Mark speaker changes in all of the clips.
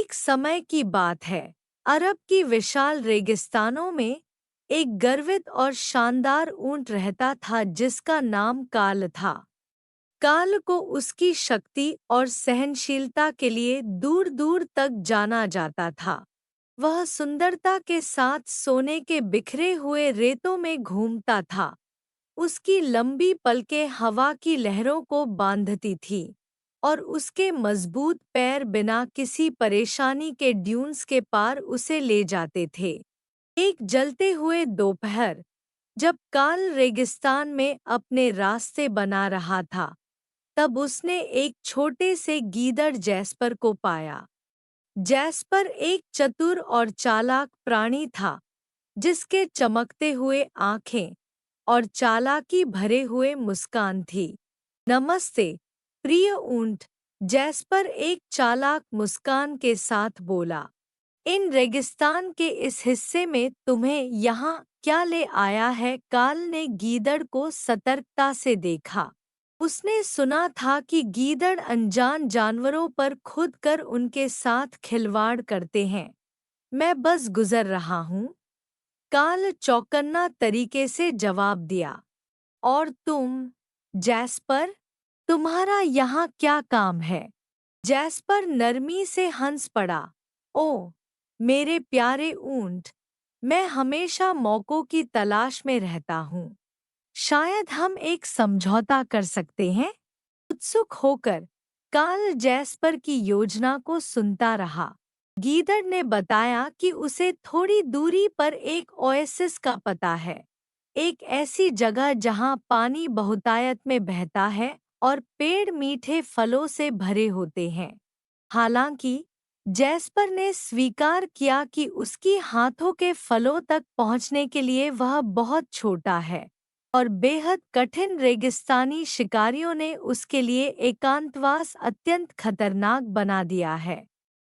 Speaker 1: एक समय की बात है। अरब की विशाल रेगिस्तानों में एक गर्वित और शानदार ऊंट रहता था जिसका नाम काल था। काल को उसकी शक्ति और सहनशीलता के लिए दूर दूर तक जाना जाता था। वह सुंदरता के साथ सोने के बिखरे हुए रेतों में घूमता था। उसकी लंबी पलकें हवा की लहरों को बांधती थी और उसके मजबूत पैर बिना किसी परेशानी के ड्यून्स के पार उसे ले जाते थे। एक जलते हुए दोपहर, जब काल रेगिस्तान में अपने रास्ते बना रहा था, तब उसने एक छोटे से गीदड़ जैस्पर को पाया। जैस्पर एक चतुर और चालाक प्राणी था, जिसके चमकते हुए आंखें और चालाकी भरे हुए मुस्कान थी। नमस्ते, प्रिय ऊंट, जैस्पर एक चालाक मुस्कान के साथ बोला। इन रेगिस्तान के इस हिस्से में तुम्हें यहाँ क्या ले आया है? काल ने गीदड़ को सतर्कता से देखा। उसने सुना था कि गीदड़ अनजान जानवरों पर खुद कर उनके साथ खिलवाड़ करते हैं। मैं बस गुजर रहा हूँ, काल चौकन्ना तरीके से जवाब दिया। और तुम, जैस्पर, तुम्हारा यहाँ क्या काम है? जैस्पर नरमी से हंस पड़ा। ओ, मेरे प्यारे ऊंट, मैं हमेशा मौकों की तलाश में रहता हूँ। शायद हम एक समझौता कर सकते हैं। उत्सुक होकर काल जैस्पर की योजना को सुनता रहा। गीदड़ ने बताया कि उसे थोड़ी दूरी पर एक ओएसिस का पता है, एक ऐसी जगह जहां पानी बहुतायत में बहता है और पेड़ मीठे फलों से भरे होते हैं। हालांकि जैस्पर ने स्वीकार किया कि उसकी हाथों के फलों तक पहुंचने के लिए वह बहुत छोटा है और बेहद कठिन। रेगिस्तानी शिकारियों ने उसके लिए एकांतवास अत्यंत खतरनाक बना दिया है।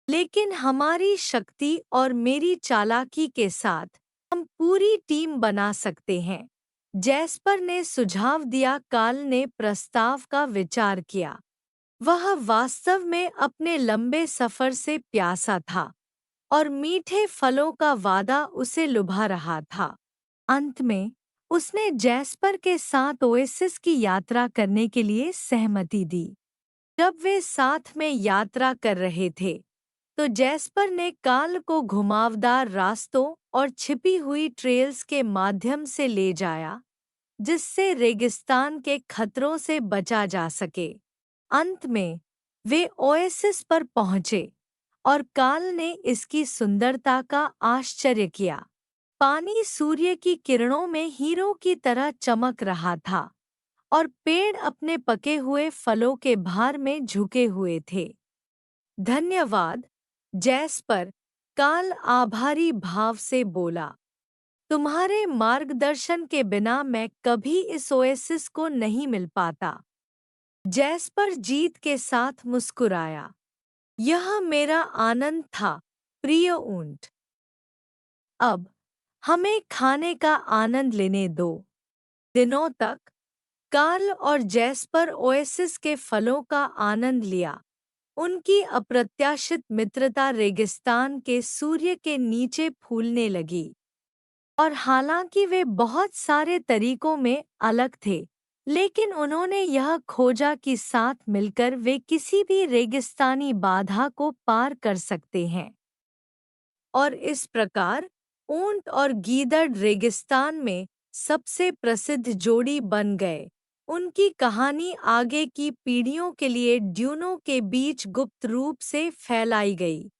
Speaker 1: लेकिन हमारी शक्ति और मेरी चालाकी के साथ हम पूरी टीम बना सकते हैं, जैस्पर ने सुझाव दिया। काल ने प्रस्ताव का विचार किया। वह वास्तव में अपने लंबे सफर से प्यासा था और मीठे फलों का वादा उसे लुभा रहा था। अंत में उसने जैस्पर के साथ ओएसिस की यात्रा करने के लिए सहमति दी। जब वे साथ में यात्रा कर रहे थे, तो जैस्पर ने काल को घुमावदार रास्तों और छिपी हुई ट्रेल्स के माध्यम से ले जाया, जिससे रेगिस्तान के खतरों से बचा जा सके। अंत में वे ओएसिस पर पहुंचे और काल ने इसकी सुंदरता का आश्चर्य किया। पानी सूर्य की किरणों में हीरों की तरह चमक रहा था और पेड़ अपने पके हुए फलों के भार में झुके हुए थे। धन्यवाद, जैस्पर, काल आभारी भाव से बोला। तुम्हारे मार्गदर्शन के बिना मैं कभी इस ओएसिस को नहीं मिल पाता। जैस्पर जीत के साथ मुस्कुराया। यह मेरा आनंद था, प्रिय ऊंट। अब हमें खाने का आनंद लेने दो। दिनों तक कार्ल और जैस्पर ओएसिस के फलों का आनंद लिया। उनकी अप्रत्याशित मित्रता रेगिस्तान के सूर्य के नीचे फूलने लगी। और हालांकि वे बहुत सारे तरीकों में अलग थे, लेकिन उन्होंने यह खोजा कि साथ मिलकर वे किसी भी रेगिस्तानी बाधा को पार कर सकते हैं। और इस प्रकार ऊंट और गीदड़ रेगिस्तान में सबसे प्रसिद्ध जोड़ी बन गए। उनकी कहानी आगे की पीढ़ियों के लिए ड्यूनों के बीच गुप्त रूप से फैलाई गई।